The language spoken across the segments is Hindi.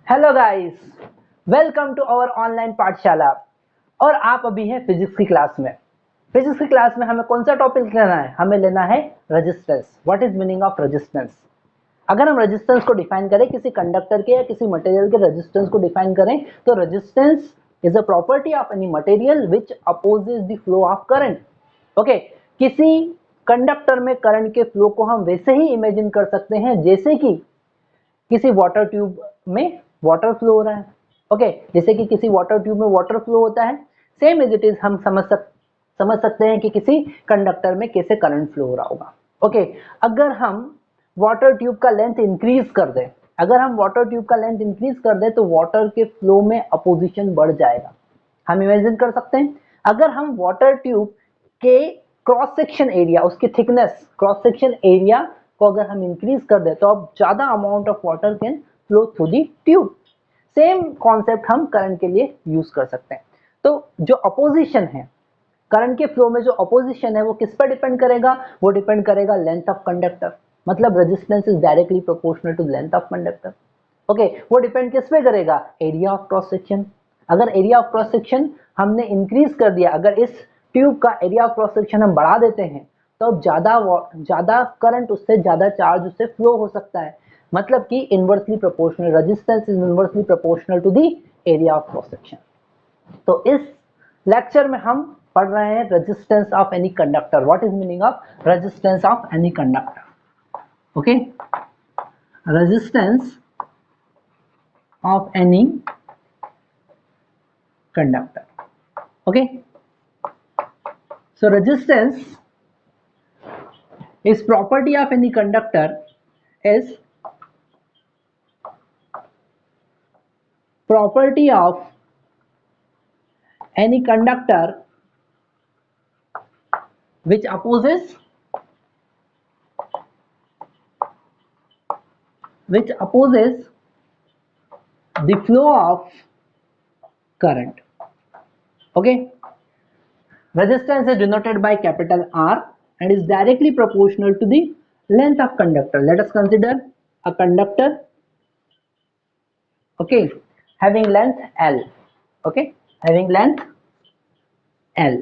Hello guys, welcome to our online पाठशाला। और आप अभी हैं फिजिक्स की क्लास में। फिजिक्स की क्लास में हमें कौन सा टॉपिक लेना है? हमें लेना है resistance. What is meaning of resistance? अगर हम रेजिस्टेंस को डिफाइन करें, किसी कंडक्टर के या किसी मटेरियल के रेजिस्टेंस को डिफाइन करें, तो resistance is a property of any material which opposes the flow of current. Okay, किसी कंडक्टर में करंट के फ्लो को हम वैसे ही इमेजिन कर सकते हैं जैसे कि किसी वाटर ट्यूब में वाटर फ्लो हो रहा है। ओके, जैसे कि किसी वाटर ट्यूब में वाटर फ्लो होता है, सेम एज इट इज हम समझ सकते हैं कि किसी कंडक्टर में कैसे करंट फ्लो हो रहा होगा। ओके, अगर हम वाटर ट्यूब का लेंथ इंक्रीज कर दें, तो वाटर के फ्लो में अपोजिशन बढ़ जाएगा। हम इमेजिन कर सकते हैं, अगर हम वाटर ट्यूब के क्रॉस सेक्शन एरिया, उसकी थिकनेस, क्रॉस सेक्शन एरिया को अगर हम इंक्रीज कर दें, तो अब ज्यादा amount of water can flow through the tube. Same concept हम करंट के लिए यूज कर सकते हैं। तो जो अपोजिशन है, करंट के फ्लो में जो अपोजिशन है, वो किस पर डिपेंड करेगा? वो डिपेंड करेगा लेंथ ऑफ कंडक्टर। मतलब resistance is directly proportional to length of conductor. Okay, वो डिपेंड किस पे करेगा? Area of cross section. अगर एरिया ऑफ क्रॉस सेक्शन हमने इंक्रीज कर दिया, अगर इस ट्यूब का एरिया ऑफ क्रॉस सेक्शन हम बढ़ा देते हैं, तो अब ज्यादा करंट, उससे ज्यादा चार्ज उससे फ्लो हो सकता है। मतलब कि inversely proportional, resistance is inversely proportional to the area of cross section. तो इस लेक्चर में हम पढ़ रहे हैं resistance of any conductor. What is meaning of resistance of any conductor? Okay, resistance of any conductor. Okay, so resistance is property of any conductor is property of any conductor which opposes the flow of current. Okay, resistance is denoted by capital R and is directly proportional to the length of conductor. Let us consider a conductor, okay, having length L, okay, having length L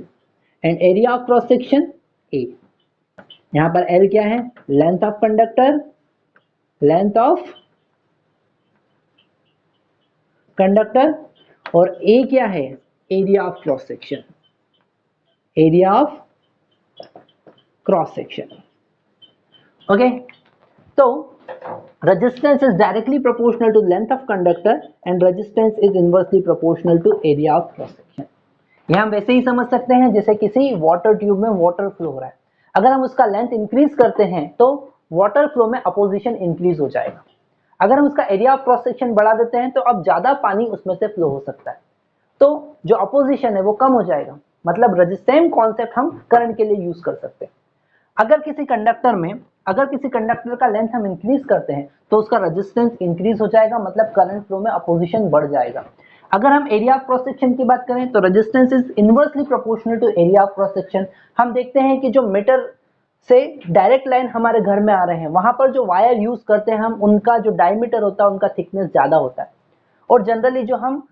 and area of cross section A. यहां पर L क्या है? Length of conductor, length of conductor, और A क्या है? Area of cross section, area of cross section. Okay, तो resistance is directly proportional to length of conductor and resistance is inversely proportional to area of cross section. ये हम वैसे ही समझ सकते हैं जैसे किसी वाटर ट्यूब में वाटर फ्लो हो रहा है, अगर हम उसका लेंथ इंक्रीज करते हैं तो वाटर फ्लो में अपोजिशन इंक्रीज हो जाएगा। अगर हम उसका एरिया ऑफ क्रॉस सेक्शन बढ़ा देते हैं तो अब ज्यादा पानी उसमें से फ्लो हो सकता है, तो जो अपोजिशन है वो कम हो जाएगा। मतलब सेम कॉन्सेप्ट हम करंट के लिए यूज कर सकते हैं। अगर किसी कंडक्टर का लेंथ हम इंक्रीज करते हैं तो उसका रेजिस्टेंस इंक्रीज हो जाएगा, मतलब करंट फ्लो में अपोजिशन बढ़ जाएगा। अगर हम एरिया ऑफ क्रॉस सेक्शन की बात करें तो resistance is inversely proportional to area of cross section. हम देखते हैं कि जो मीटर से डायरेक्ट लाइन हमारे घर में आ रहे हैं, वहां पर जो वायर यूज करते हैं हम, उनका जो डायमीटर होता है, उनका थिकनेस ज्यादा होता है। और जनरली जो हम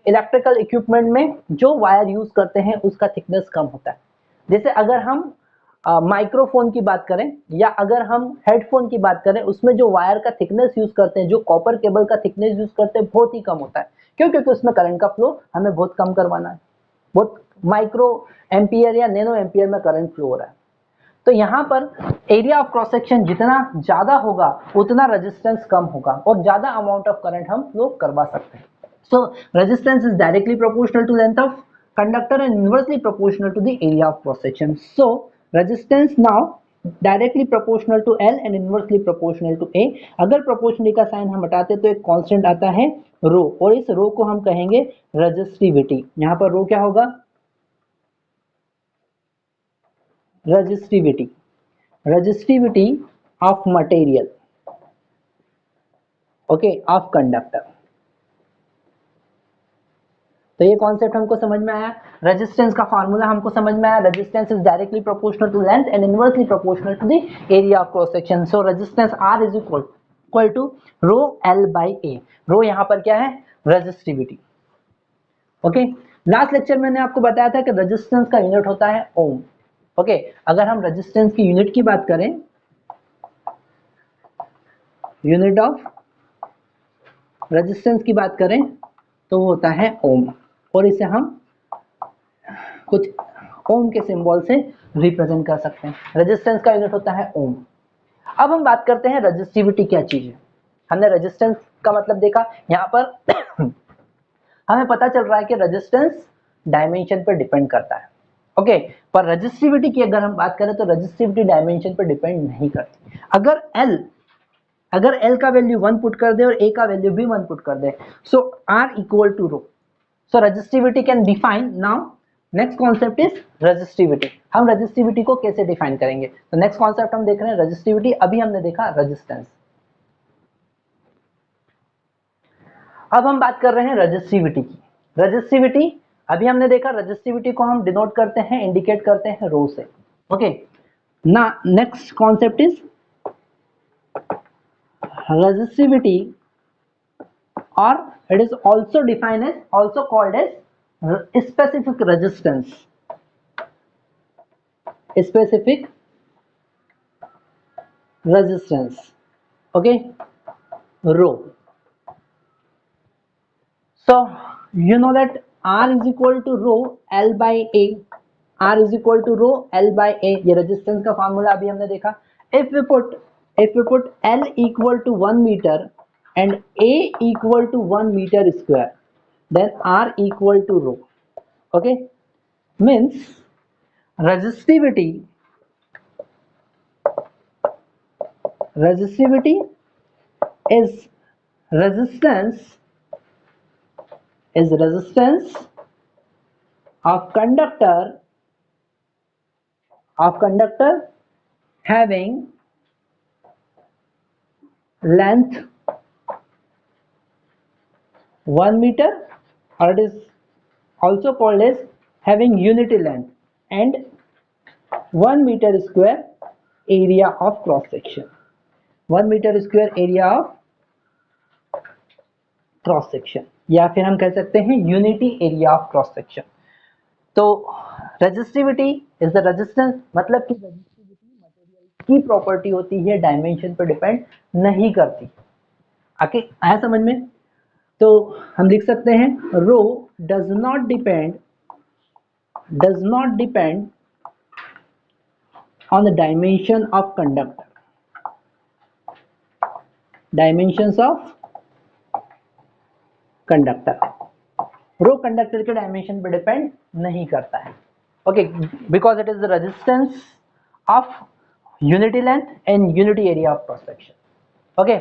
इलेक्ट्रिकल इक्विपमेंट में जो वायर यूज करते हैं उसका थिकनेस कम होता है। जैसे अगर हम माइक्रोफोन की बात करें या अगर हम हेडफोन की बात करें, उसमें जो वायर का थिकनेस यूज करते हैं, जो कॉपर केबल का थिकनेस यूज करते हैं, बहुत ही कम होता है। क्यों? क्योंकि उसमें करंट का फ्लो हमें बहुत कम करवाना है, बहुत माइक्रो एम्पियर या नैनो एम्पियर में करंट फ्लो हो रहा है। तो यहाँ पर एरिया ऑफ क्रॉस सेक्शन जितना ज्यादा होगा उतना रेजिस्टेंस कम होगा और ज्यादा अमाउंट ऑफ करंट हम फ्लो करवा सकते हैं। So resistance is directly proportional to length of conductor and inversely proportional to the area of cross section. So resistance now directly proportional to L and inversely proportional to A. अगर प्रोपोर्शनली का साइन हम हटाते तो एक कांस्टेंट आता है रो, और इस रो को हम कहेंगे रेजिस्टिविटी। यहां पर रो क्या होगा? Resistivity of material, okay, of conductor. तो ये कॉन्सेप्ट हमको समझ में आया। रेजिस्टेंस का फार्मूला हमको समझ में आया। Resistance is directly proportional to length and inversely proportional to the area of cross section. So resistance R is equal equal to rho L by A. Rho यहाँ पर क्या है, रेजिस्टिविटी। ओके, लास्ट लेक्चर मैंने आपको बताया था कि रेजिस्टेंस का यूनिट होता है ओम। ओके, अगर हम रेजिस्टेंस की यूनिट की बात करें, यूनिट ऑफ रेजिस्टेंस की बात करें तो वो होता है ओम, और इसे हम कुछ ओम के सिंबल से रिप्रेजेंट कर सकते हैं। रेजिस्टेंस का यूनिट होता है ओम। अब हम बात करते हैं रेजिस्टिविटी क्या चीज है। हमने रेजिस्टेंस का मतलब देखा, यहाँ पर हमें पता चल रहा है कि रेजिस्टेंस डायमेंशन पर डिपेंड करता है। ओके, पर रेजिस्टिविटी की अगर हम बात करें तो रेजिस्टिविटी डायमेंशन पर डिपेंड नहीं करती। अगर L का वैल्यू 1 पुट कर दे और A का वैल्यू भी 1 पुट कर दे, so R equal to rho, so resistivity can define. Now next concept is resistivity. हम रेजिस्टिविटी को कैसे डिफाइन करेंगे, तो नेक्स्ट कॉन्सेप्ट हम देख रहे हैं रेजिस्टिविटी। अभी हमने देखा रेजिस्टेंस, अब हम बात कर रहे हैं रेजिस्टिविटी की। रेजिस्टिविटी अभी हमने देखा, रेजिस्टिविटी को हम डिनोट करते हैं, इंडिकेट करते हैं रो से। ओके, ना next concept is resistivity, or it is also defined as, also called as specific resistance. Specific resistance, okay, rho. So you know that R is equal to rho L by A. R is equal to rho L by A, ये रेजिस्टेंस का फार्मूला अभी हमने देखा। If we put L equal to 1 meter and A equal to 1 meter square, then R equal to rho. Okay, means resistivity is resistance of conductor having length 1 meter, or it is also called as having unity length, and 1 meter square area of cross section, 1 meter square area of cross section, या फिर हम कह सकते हैं unity area of cross section. तो रेजिस्टिविटी इज द रेजिस्टेंस, मतलब कि रेजिस्टिविटी मटेरियल की प्रॉपर्टी होती है, डायमेंशन पर डिपेंड नहीं करती। आके आया समझ में? तो हम लिख सकते हैं rho does not depend on the dimension of conductor, dimensions of conductor. Rho conductor के डायमेंशन पर डिपेंड नहीं करता है। Okay, because it is the resistance of unity length and unity area of cross section. Okay,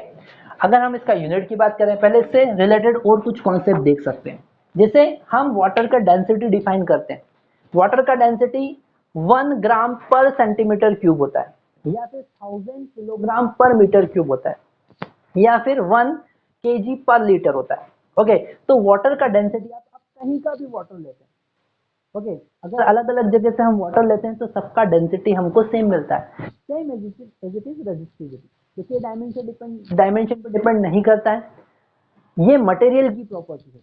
अगर हम इसका यूनिट की बात करें, पहले इससे रिलेटेड और कुछ कॉन्सेप्ट देख सकते हैं। जैसे हम वाटर का डेंसिटी डिफाइन करते हैं, वाटर का डेंसिटी 1 ग्राम पर सेंटीमीटर क्यूब होता है, या फिर 1000 किलोग्राम पर मीटर क्यूब होता है, या फिर 1 केजी पर लीटर होता है। ओके, तो वाटर का डेंसिटी आप कहीं का भी वाटर लेते हैं, ओके, अगर अलग अलग जगह से हम वाटर लेते हैं तो सबका डेंसिटी हमको सेम मिलता है, same as it is resistivity. देखिए डायमेंशन पर डिपेंड नहीं करता है, ये मटेरियल की प्रॉपर्टी है,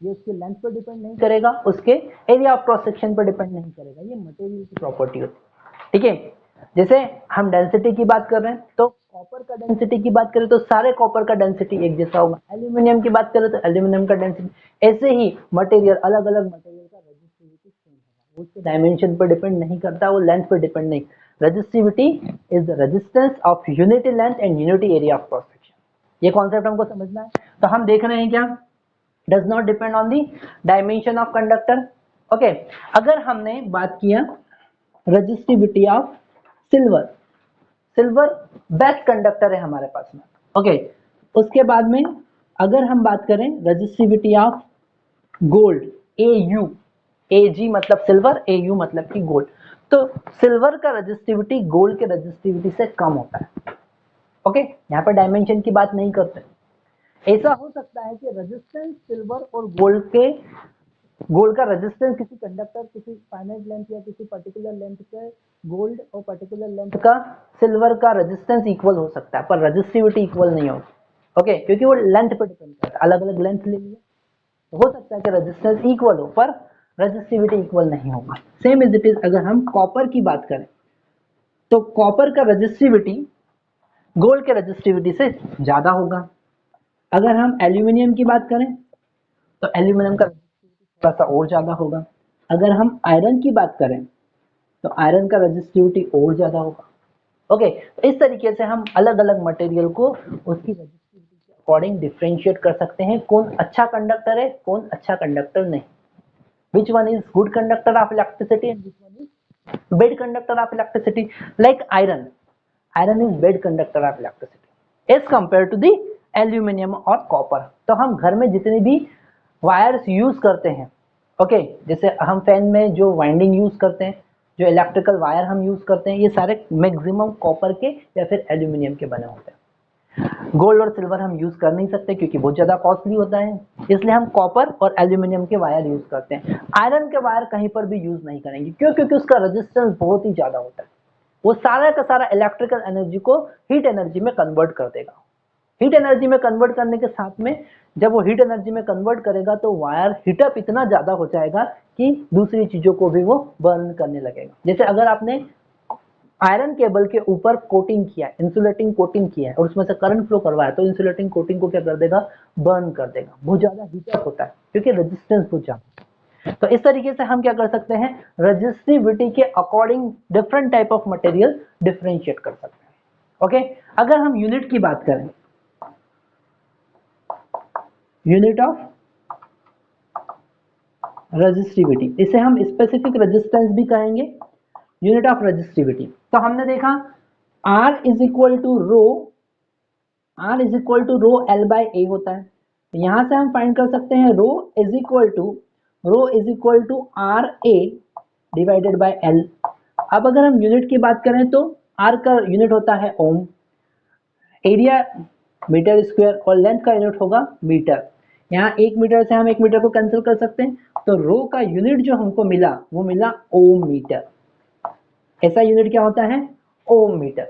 ये उसके लेंथ पर डिपेंड नहीं करेगा, उसके एरिया ऑफ क्रॉस सेक्शन पर डिपेंड नहीं करेगा, ये मटेरियल की प्रॉपर्टी होती है। ठीक है, जैसे हम डेंसिटी की बात कर रहे हैं तो कॉपर का डेंसिटी की बात करें तो सारे कॉपर का डेंसिटी एक जैसा होगा, एल्यूमिनियम की बात करें तो एल्यूमिनियम का डेंसिटी, ऐसे ही मटेरियल, अलग अलग मटेरियल का रेजिस्टिविटी सेम होगा, वो उसके डायमेंशन पर डिपेंड नहीं करता, वो लेंथ पर डिपेंड नहीं। Resistivity is the resistance of unity length and unity area of cross section. ये कॉन्सेप्ट हमको समझना है। तो हम देख रहे हैं क्या, does not depend on the dimension of conductor. Okay, अगर हमने बात किया resistivity of silver, silver best conductor है हमारे पास में। ओके, उसके बाद में अगर हम बात करें resistivity of gold, AU, AG मतलब सिल्वर, AU मतलब कि गोल्ड, तो सिल्वर का रेजिस्टिविटी गोल्ड के रेजिस्टिविटी से कम होता है। ओके, यहाँ पर डायमेंशन की बात नहीं करते। ऐसा हो सकता है कि रेजिस्टेंस सिल्वर और गोल्ड के गोल्ड का रेजिस्टेंस किसी कंडक्टर, किसी फाइनाइट लेंथ या किसी पर्टिकुलर लेंथ के गोल्ड और पर्टिकुलर लेंथ का सिल्वर का रेजिस्टेंस इक्वल हो सकता है, पर रेजिस्टिविटी इक्वल नहीं होगी। ओके, क्योंकि वो लेंथ पे डिपेंड करता है, अलग अलग लेंथ ले लिया तो हो सकता है कि रेजिस्टेंस इक्वल हो पर रेजिस्टिविटी इक्वल नहीं होगा। सेम इज इट इज अगर हम कॉपर की बात करें तो कॉपर का रेजिस्टिविटी गोल्ड के रेजिस्टिविटी से ज्यादा होगा। अगर हम एल्यूमिनियम की बात करें तो एल्यूमिनियम का थोड़ा सा और ज्यादा होगा। अगर हम आयरन की बात करें तो आयरन का रेजिस्टिविटी और ज्यादा होगा। ओके, तो इस तरीके से हम अलग अलग मटेरियल को उसकी रेजिस्टिविटी के अकॉर्डिंग डिफरेंशिएट कर सकते हैं, कौन अच्छा कंडक्टर है, कौन अच्छा कंडक्टर नहीं। Which one is good conductor of electricity and which one is bad conductor of electricity. Like iron is bad conductor of electricity as compare to the aluminium और कॉपर। तो हम घर में जितने भी वायर्स यूज करते हैं, ओके, जैसे हम फैन में जो वाइंडिंग यूज करते हैं, जो इलेक्ट्रिकल वायर हम यूज करते हैं, ये सारे मैक्सिमम कॉपर के या फिर एल्यूमिनियम के बने होते हैं। गोल्ड और सिल्वर हम यूज कर नहीं सकते क्योंकि बहुत ज्यादा कॉस्टली होता है, इसलिए हम कॉपर और एल्यूमिनियम के वायर यूज करते हैं। आयरन के वायर कहीं पर भी यूज नहीं करेंगे, क्यों? क्योंकि उसका रेजिस्टेंस बहुत ही ज्यादा होता है, वो सारा का सारा इलेक्ट्रिकल एनर्जी को हीट एनर्जी में कन्वर्ट कर देगा। हीट एनर्जी में कन्वर्ट करने के साथ में जब वो हीट एनर्जी में कन्वर्ट करेगा तो वायर हीटअप इतना ज्यादा हो जाएगा कि दूसरी चीजों को भी वो बर्न करने लगेगा। जैसे अगर आपने आयरन केबल के ऊपर कोटिंग किया है, इंसुलेटिंग कोटिंग किया है और उसमें से करंट फ्लो करवाया तो इंसुलेटिंग कोटिंग को क्या कर देगा? बर्न कर देगा। बहुत ज्यादा हीटअप होता है क्योंकि रेजिस्टेंस बहुत ज्यादा। तो इस तरीके से हम क्या कर सकते हैं? रेजिस्टिविटी के according different type of material differentiate कर सकते हैं। ओके, अगर हम यूनिट की बात करें, यूनिट ऑफ रेजिस्टिविटी, इसे हम स्पेसिफिक रेजिस्टेंस भी कहेंगे, यूनिट ऑफ रेजिस्टिविटी। तो हमने देखा R is equal to rho, R is equal to rho L by A होता है। यहां से हम फाइंड कर सकते हैं rho is equal to R A divided by L. अब अगर हम यूनिट की बात करें तो R का यूनिट होता है ओम, एरिया मीटर स्क्वायर और लेंथ का यूनिट होगा मीटर। यहाँ 1 मीटर से हम 1 मीटर को कैंसिल कर सकते हैं, तो रो का यूनिट जो हमको मिला वो मिला ओम मीटर। ऐसा यूनिट क्या होता है? ओम मीटर।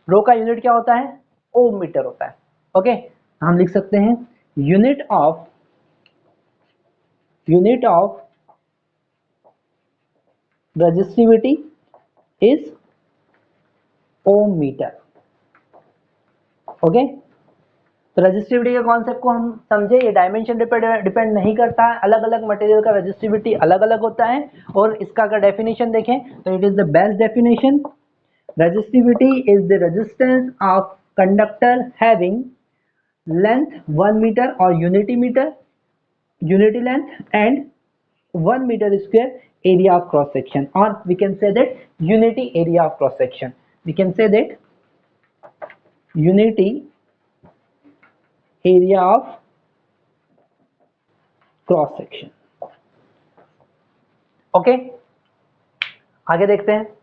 रो का यूनिट क्या होता है? ओम मीटर होता है। ओके, हम लिख सकते हैं unit of resistivity is ohm metre. Okay, तो रेजिस्टिविटी के कॉन्सेप्ट को हम समझे, ये डायमेंशन डिपेंड नहीं करता है, अलग अलग मटेरियल का रेजिस्टिविटी अलग अलग होता है। और इसका अगर डेफिनेशन देखें तो it is the best definition. Resistivity is the resistance of conductor having length 1 meter or unity length and 1 meter square area of cross section, or we can say that unity area of cross section. We can say that unity area of cross section. Okay, आगे देखते हैं।